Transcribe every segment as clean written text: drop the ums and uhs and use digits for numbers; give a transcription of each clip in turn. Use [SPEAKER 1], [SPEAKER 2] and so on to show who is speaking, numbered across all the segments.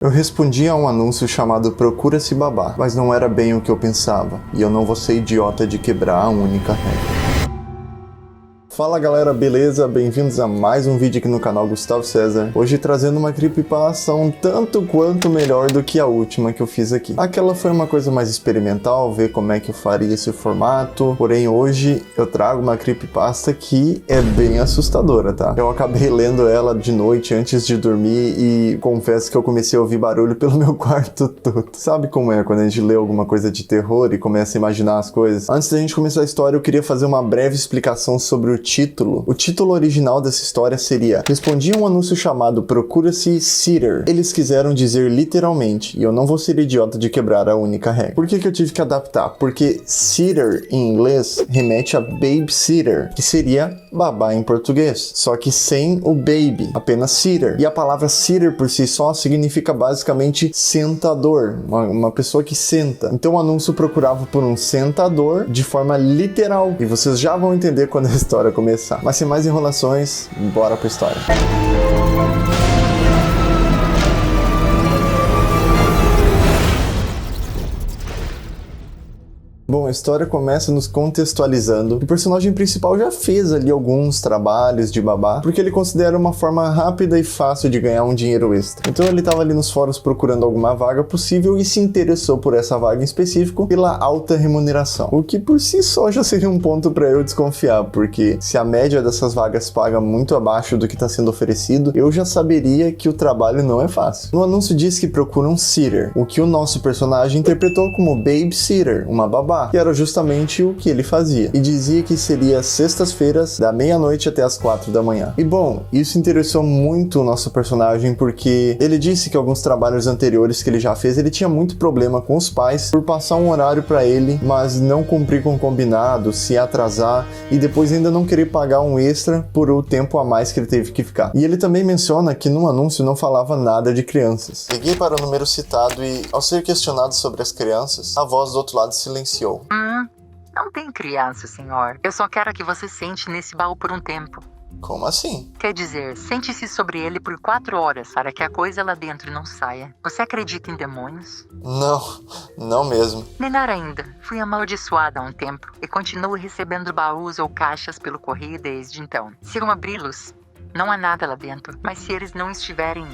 [SPEAKER 1] Eu respondi a um anúncio chamado Procura-se Babá, mas não era bem o que eu pensava, e eu não vou ser idiota de quebrar a única regra. Fala galera, beleza? Bem-vindos a mais um vídeo aqui no canal Gustavo César. Hoje trazendo uma creepypasta um tanto quanto melhor do que a última que eu fiz aqui. Aquela foi uma coisa mais experimental, ver como é que eu faria esse formato. Porém hoje eu trago uma creepypasta que é bem assustadora, tá? Eu acabei lendo ela de noite antes de dormir e confesso que eu comecei a ouvir barulho pelo meu quarto todo. Sabe como é quando a gente lê alguma coisa de terror e começa a imaginar as coisas? Antes da gente começar a história, eu queria fazer uma breve explicação sobre o título. O título original dessa história seria: respondi a um anúncio chamado Procura-se Sitter. Eles quiseram dizer literalmente, e eu não vou ser idiota de quebrar a única regra. Por que eu tive que adaptar? Porque sitter em inglês remete a babysitter, que seria babá em português, só que sem o baby, apenas sitter. E a palavra sitter por si só significa basicamente sentador, uma pessoa que senta. Então o anúncio procurava por um sentador de forma literal, e vocês já vão entender quando a história começar. Mas sem mais enrolações, bora pra história. Bom, a história começa nos contextualizando. O personagem principal já fez ali alguns trabalhos de babá, porque ele considera uma forma rápida e fácil de ganhar um dinheiro extra. Então ele estava ali nos fóruns procurando alguma vaga possível e se interessou por essa vaga em específico pela alta remuneração. O que por si só já seria um ponto para eu desconfiar, porque se a média dessas vagas paga muito abaixo do que está sendo oferecido, eu já saberia que o trabalho não é fácil. No anúncio diz que procura um sitter, o que o nosso personagem interpretou como babysitter, uma babá, que era justamente o que ele fazia, e dizia que seria sextas-feiras da meia-noite até as 4 da manhã. E bom, isso interessou muito o nosso personagem, porque ele disse que alguns trabalhos anteriores que ele já fez, ele tinha muito problema com os pais por passar um horário para ele, mas não cumprir com o combinado, se atrasar e depois ainda não querer pagar um extra por o tempo a mais que ele teve que ficar. E ele também menciona que no anúncio não falava nada de crianças. Liguei para o número citado e, ao ser questionado sobre as crianças, a voz do outro lado silenciou.
[SPEAKER 2] Não tem criança, senhor. Eu só quero que você sente nesse baú por um tempo.
[SPEAKER 1] Como assim?
[SPEAKER 2] Quer dizer, sente-se sobre ele por 4 horas, para que a coisa lá dentro não saia. Você acredita em demônios?
[SPEAKER 1] Não mesmo.
[SPEAKER 2] Menor ainda, fui amaldiçoada há um tempo e continuo recebendo baús ou caixas pelo correio desde então. Se eu abri-los, não há nada lá dentro, mas se eles não estiverem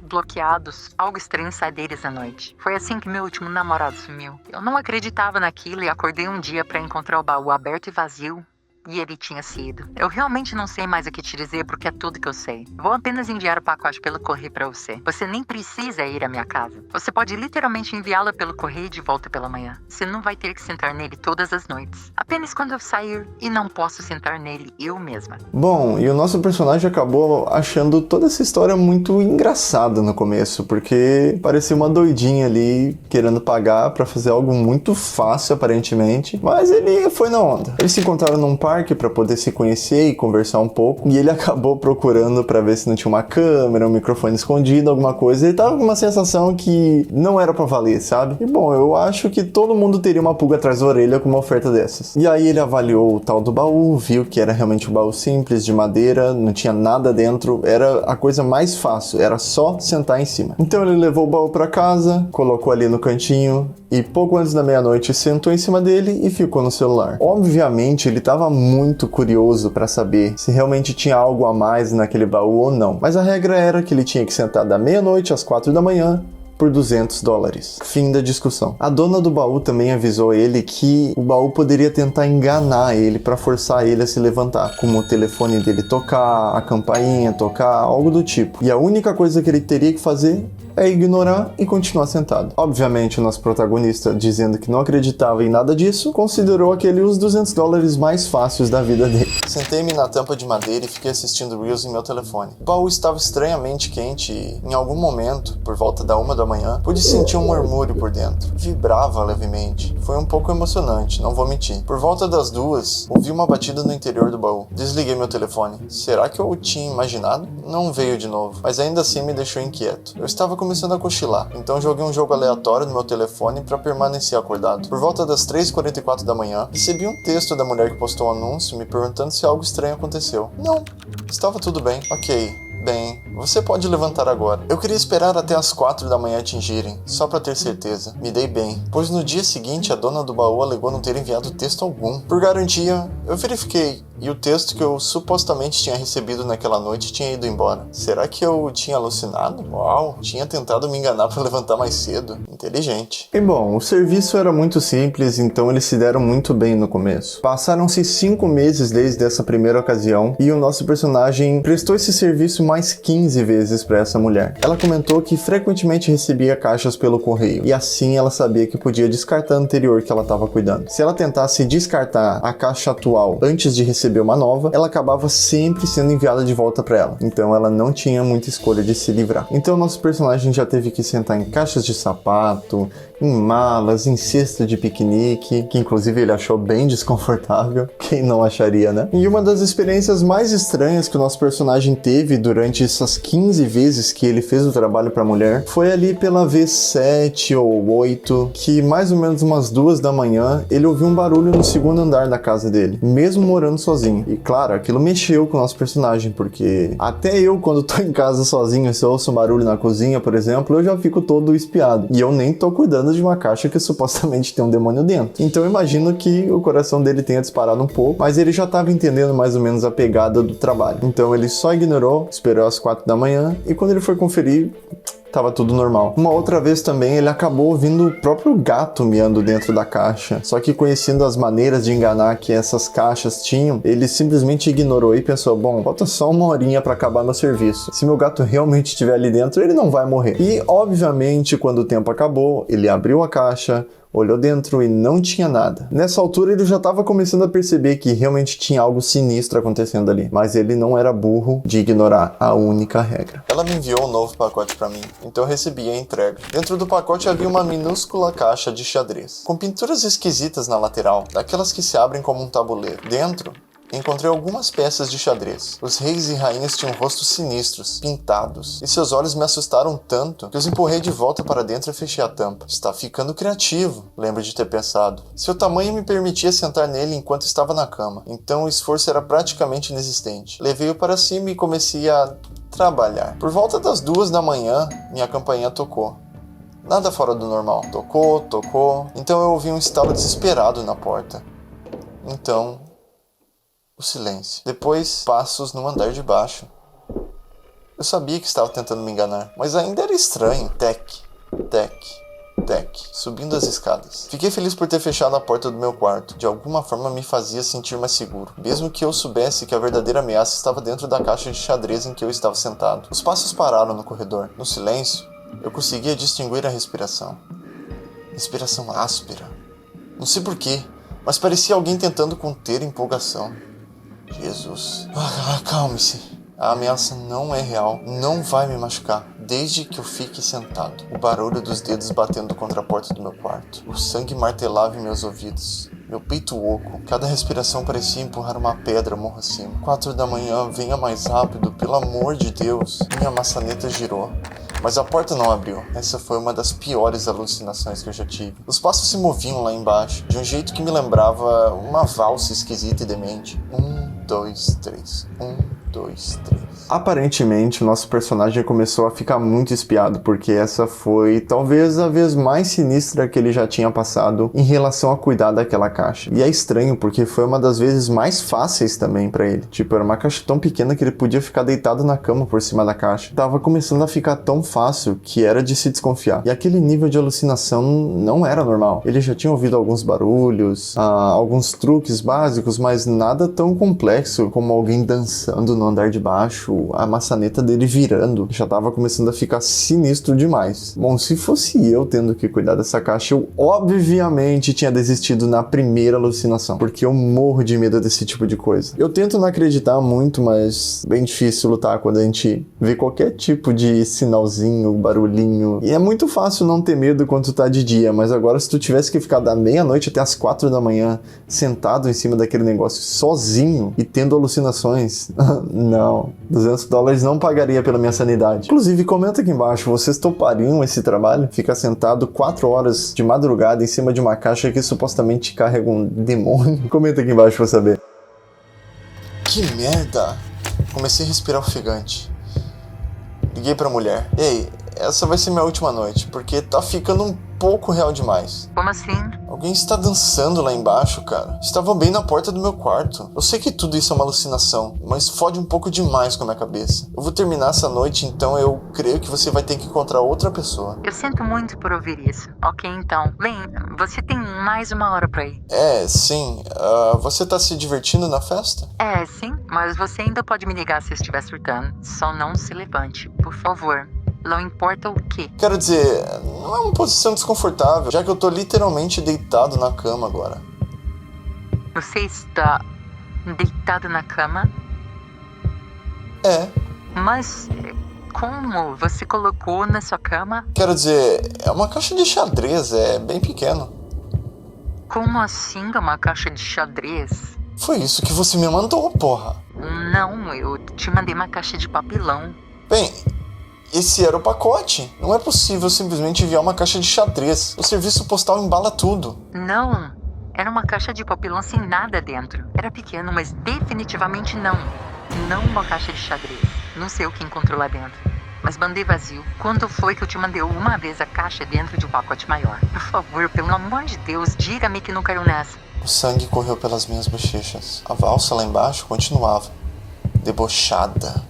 [SPEAKER 2] bloqueados, algo estranho sai deles à noite. Foi assim que meu último namorado sumiu. Eu não acreditava naquilo e acordei um dia para encontrar o baú aberto e vazio. E ele tinha sido. Eu realmente não sei mais o que te dizer porque é tudo que eu sei. Vou apenas enviar o pacote pelo correio para você. Você nem precisa ir à minha casa. Você pode literalmente enviá-lo pelo correio de volta pela manhã. Você não vai ter que sentar nele todas as noites. Apenas quando eu sair e não posso sentar nele eu mesma.
[SPEAKER 1] Bom, e o nosso personagem acabou achando toda essa história muito engraçada no começo, porque parecia uma doidinha ali querendo pagar pra fazer algo muito fácil aparentemente, mas ele foi na onda. Eles se encontraram num parque para poder se conhecer e conversar um pouco, e ele acabou procurando para ver se não tinha uma câmera, um microfone escondido, alguma coisa. Ele tava com uma sensação que não era para valer, sabe? E bom, eu acho que todo mundo teria uma pulga atrás da orelha com uma oferta dessas. E aí ele avaliou o tal do baú, viu que era realmente um baú simples, de madeira, não tinha nada dentro, era a coisa mais fácil, era só sentar em cima. Então ele levou o baú para casa, colocou ali no cantinho, e pouco antes da meia-noite sentou em cima dele e ficou no celular. Obviamente ele estava muito curioso para saber se realmente tinha algo a mais naquele baú ou não, mas a regra era que ele tinha que sentar da meia-noite às 4 da manhã por $200. Fim da discussão. A dona do baú também avisou ele que o baú poderia tentar enganar ele para forçar ele a se levantar, como o telefone dele tocar, a campainha tocar, algo do tipo. E a única coisa que ele teria que fazer é ignorar e continuar sentado. Obviamente, o nosso protagonista, dizendo que não acreditava em nada disso, considerou aquele os $200 mais fáceis da vida dele. Sentei-me na tampa de madeira e fiquei assistindo Reels em meu telefone. O baú estava estranhamente quente e, em algum momento, por volta da 1 da manhã, pude sentir um murmúrio por dentro. Vibrava levemente. Foi um pouco emocionante, não vou mentir. Por volta das 2, ouvi uma batida no interior do baú. Desliguei meu telefone. Será que eu o tinha imaginado? Não veio de novo, mas ainda assim me deixou inquieto. Eu estava começando a cochilar, então joguei um jogo aleatório no meu telefone para permanecer acordado. Por volta das 3h44 da manhã, recebi um texto da mulher que postou o anúncio me perguntando se algo estranho aconteceu. Não, estava tudo bem. Ok, bem, Você pode levantar agora. Eu queria esperar até as 4 da manhã atingirem, só pra ter certeza. Me dei bem, pois no dia seguinte a dona do baú alegou não ter enviado texto algum. Por garantia, eu verifiquei, e o texto que eu supostamente tinha recebido naquela noite tinha ido embora. Será que eu tinha alucinado? Uau, tinha tentado me enganar pra levantar mais cedo. Inteligente. E bom, o serviço era muito simples, então eles se deram muito bem no começo. Passaram-se 5 meses desde essa primeira ocasião, e o nosso personagem prestou esse serviço mais 15 vezes pra essa mulher. Ela comentou que frequentemente recebia caixas pelo correio, e assim ela sabia que podia descartar a anterior que ela estava cuidando. Se ela tentasse descartar a caixa atual antes de receber uma nova, ela acabava sempre sendo enviada de volta para ela. Então ela não tinha muita escolha de se livrar. Então nosso personagem já teve que sentar em caixas de sapato, em malas, em cesta de piquenique, que inclusive ele achou bem desconfortável. Quem não acharia, né? E uma das experiências mais estranhas que o nosso personagem teve durante essas 15 vezes que ele fez o trabalho para a mulher foi ali pela vez 7 ou 8, que mais ou menos umas 2 da manhã ele ouviu um barulho no segundo andar da casa dele, mesmo morando sozinho. E claro, aquilo mexeu com o nosso personagem, porque até eu, quando tô em casa sozinho, se eu ouço um barulho na cozinha, por exemplo, eu já fico todo espiado. E eu nem tô cuidando de uma caixa que supostamente tem um demônio dentro. Então eu imagino que o coração dele tenha disparado um pouco, mas ele já estava entendendo mais ou menos a pegada do trabalho. Então ele só ignorou, esperou às 4 da manhã, e quando ele foi conferir, tava tudo normal. Uma outra vez também ele acabou ouvindo o próprio gato miando dentro da caixa. Só que conhecendo as maneiras de enganar que essas caixas tinham, ele simplesmente ignorou e pensou, bom, falta só uma horinha pra acabar meu serviço. Se meu gato realmente estiver ali dentro, ele não vai morrer. E obviamente quando o tempo acabou, ele abriu a caixa, olhou dentro e não tinha nada. Nessa altura ele já estava começando a perceber que realmente tinha algo sinistro acontecendo ali, mas ele não era burro de ignorar a única regra. Ela me enviou um novo pacote para mim, então eu recebi a entrega. Dentro do pacote havia uma minúscula caixa de xadrez, com pinturas esquisitas na lateral, daquelas que se abrem como um tabuleiro. Dentro, encontrei algumas peças de xadrez. Os reis e rainhas tinham rostos sinistros, pintados, e seus olhos me assustaram tanto que os empurrei de volta para dentro e fechei a tampa. Está ficando criativo, lembro de ter pensado. Seu tamanho me permitia sentar nele enquanto estava na cama, então o esforço era praticamente inexistente. Levei-o para cima e comecei a trabalhar. Por volta das 2 da manhã, minha campainha tocou. Nada fora do normal. Tocou. Então eu ouvi um estalo desesperado na porta. Então o silêncio. Depois, passos no andar de baixo. Eu sabia que estava tentando me enganar, mas ainda era estranho. Tec, subindo as escadas. Fiquei feliz por ter fechado a porta do meu quarto. De alguma forma me fazia sentir mais seguro, mesmo que eu soubesse que a verdadeira ameaça estava dentro da caixa de xadrez em que eu estava sentado. Os passos pararam no corredor. No silêncio, eu conseguia distinguir a respiração. Respiração áspera. Não sei porquê, mas parecia alguém tentando conter a empolgação. Jesus. Acalme-se. A ameaça não é real. Não vai me machucar. Desde que eu fique sentado. O barulho dos dedos batendo contra a porta do meu quarto. O sangue martelava em meus ouvidos. Meu peito oco. Cada respiração parecia empurrar uma pedra morro acima. 4 da manhã. Venha mais rápido. Pelo amor de Deus. Minha maçaneta girou. Mas a porta não abriu. Essa foi uma das piores alucinações que eu já tive. Os passos se moviam lá embaixo, de um jeito que me lembrava uma valsa esquisita e demente. 1, 2, 3. 1, 2, 3. Aparentemente, o nosso personagem começou a ficar muito espiado, porque essa foi talvez a vez mais sinistra que ele já tinha passado em relação a cuidar daquela caixa. E é estranho, porque foi uma das vezes mais fáceis também pra ele. Tipo, era uma caixa tão pequena que ele podia ficar deitado na cama por cima da caixa. Tava começando a ficar tão fácil que era de se desconfiar. E aquele nível de alucinação não era normal. Ele já tinha ouvido alguns barulhos, alguns truques básicos, mas nada tão complexo como alguém dançando no andar de baixo, a maçaneta dele virando. Já tava começando a ficar sinistro demais. Bom, se fosse eu tendo que cuidar dessa caixa, eu obviamente tinha desistido na primeira alucinação, porque eu morro de medo desse tipo de coisa. Eu tento não acreditar muito, mas bem difícil lutar quando a gente vê qualquer tipo de sinalzinho, barulhinho. E é muito fácil não ter medo quando tu tá de dia, mas agora se tu tivesse que ficar da meia-noite até as 4 da manhã sentado em cima daquele negócio sozinho e tendo alucinações, não. $200 não pagaria pela minha sanidade. Inclusive, comenta aqui embaixo, vocês topariam esse trabalho? Ficar sentado 4 horas de madrugada em cima de uma caixa que supostamente carrega um demônio? Comenta aqui embaixo pra saber. Que merda! Comecei a respirar ofegante. Liguei pra mulher. Ei, essa vai ser minha última noite, porque tá ficando um pouco real demais.
[SPEAKER 2] Como assim?
[SPEAKER 1] Alguém está dançando lá embaixo, cara. Estava bem na porta do meu quarto. Eu sei que tudo isso é uma alucinação, mas fode um pouco demais com a minha cabeça. Eu vou terminar essa noite, então eu creio que você vai ter que encontrar outra pessoa.
[SPEAKER 2] Eu sinto muito por ouvir isso. Ok, então. Bem, você tem mais uma hora pra ir.
[SPEAKER 1] Sim. Você tá se divertindo na festa?
[SPEAKER 2] Sim, mas você ainda pode me ligar se estiver surtando. Só não se levante, por favor. Não importa o quê.
[SPEAKER 1] Quero dizer, não é uma posição desconfortável, já que eu tô literalmente deitado na cama agora.
[SPEAKER 2] Você está deitado na cama?
[SPEAKER 1] É.
[SPEAKER 2] Mas como você colocou na sua cama?
[SPEAKER 1] Quero dizer, é uma caixa de xadrez, é bem pequeno.
[SPEAKER 2] Como assim uma caixa de xadrez?
[SPEAKER 1] Foi isso que você me mandou, porra.
[SPEAKER 2] Não, eu te mandei uma caixa de papelão.
[SPEAKER 1] Bem, esse era o pacote. Não é possível simplesmente enviar uma caixa de xadrez. O serviço postal embala tudo.
[SPEAKER 2] Não, era uma caixa de papelão sem nada dentro. Era pequeno, mas definitivamente não. Não uma caixa de xadrez. Não sei o que encontrou lá dentro. Mas mandei vazio. Quando foi que eu te mandei uma vez a caixa dentro de um pacote maior? Por favor, pelo amor de Deus, diga-me que não caiu nessa.
[SPEAKER 1] O sangue correu pelas minhas bochechas. A valsa lá embaixo continuava. Debochada.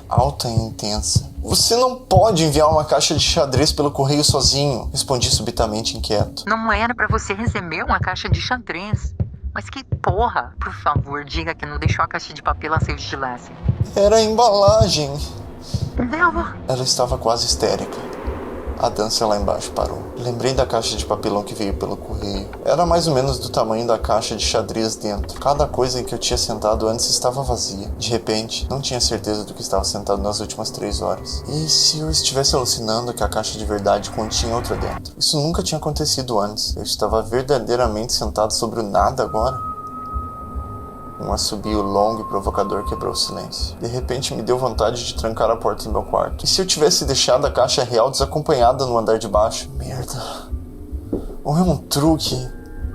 [SPEAKER 1] Alta e intensa. Você não pode enviar uma caixa de xadrez pelo correio sozinho, respondi subitamente inquieto.
[SPEAKER 2] Não era pra você receber uma caixa de xadrez. Mas que porra! Por favor, diga que não deixou a caixa de papel a sair de lá.
[SPEAKER 1] Era a embalagem.
[SPEAKER 2] Não.
[SPEAKER 1] Ela estava quase histérica. A dança lá embaixo parou. Lembrei da caixa de papelão que veio pelo correio. Era mais ou menos do tamanho da caixa de xadrez dentro. Cada coisa em que eu tinha sentado antes estava vazia. De repente, não tinha certeza do que estava sentado nas últimas 3 horas. E se eu estivesse alucinando que a caixa de verdade continha outra dentro? Isso nunca tinha acontecido antes. Eu estava verdadeiramente sentado sobre o nada agora. Um assobio longo e provocador quebrou o silêncio. De repente me deu vontade de trancar a porta do meu quarto. E se eu tivesse deixado a caixa real desacompanhada no andar de baixo? Merda. Ou é um truque?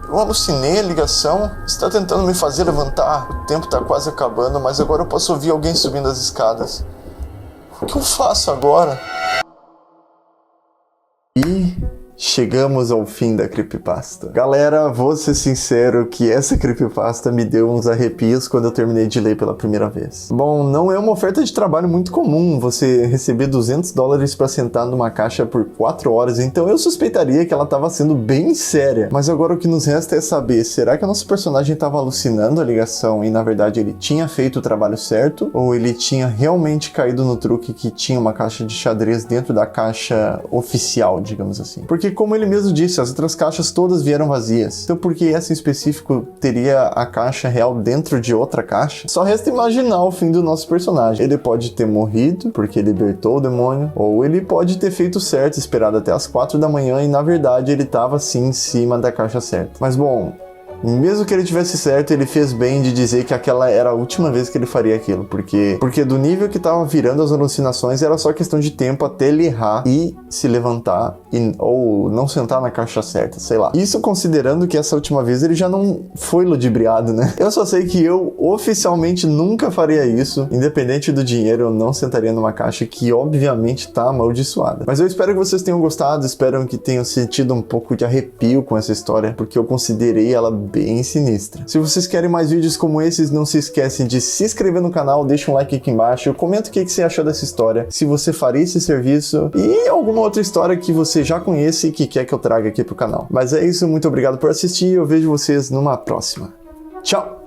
[SPEAKER 1] Eu alucinei a ligação? Está tentando me fazer levantar? O tempo está quase acabando, mas agora eu posso ouvir alguém subindo as escadas. O que eu faço agora? Chegamos ao fim da creepypasta. Galera, vou ser sincero que essa creepypasta me deu uns arrepios quando eu terminei de ler pela primeira vez. Bom, não é uma oferta de trabalho muito comum você receber $200 para sentar numa caixa por 4 horas, então eu suspeitaria que ela estava sendo bem séria. Mas agora o que nos resta é saber, será que o nosso personagem estava alucinando a ligação e na verdade ele tinha feito o trabalho certo? Ou ele tinha realmente caído no truque que tinha uma caixa de xadrez dentro da caixa oficial, digamos assim? Porque como ele mesmo disse, as outras caixas todas vieram vazias. Então por que essa em específico teria a caixa real dentro de outra caixa? Só resta imaginar o fim do nosso personagem. Ele pode ter morrido porque libertou o demônio, ou ele pode ter feito certo, esperado até as 4 da manhã e na verdade ele estava sim em cima da caixa certa. Mas bom, mesmo que ele tivesse certo, ele fez bem de dizer que aquela era a última vez que ele faria aquilo, porque do nível que tava virando as alucinações, era só questão de tempo até ele errar e se levantar ou não sentar na caixa certa, sei lá. Isso considerando que essa última vez ele já não foi ludibriado, né? Eu só sei que eu oficialmente nunca faria isso, independente do dinheiro, eu não sentaria numa caixa que obviamente tá amaldiçoada. Mas eu espero que vocês tenham gostado, espero que tenham sentido um pouco de arrepio com essa história, porque eu considerei ela bem sinistra. Se vocês querem mais vídeos como esses, não se esquecem de se inscrever no canal, deixa um like aqui embaixo, comenta o que você achou dessa história, se você faria esse serviço e alguma outra história que você já conhece e que quer que eu traga aqui pro canal. Mas é isso, muito obrigado por assistir e eu vejo vocês numa próxima. Tchau!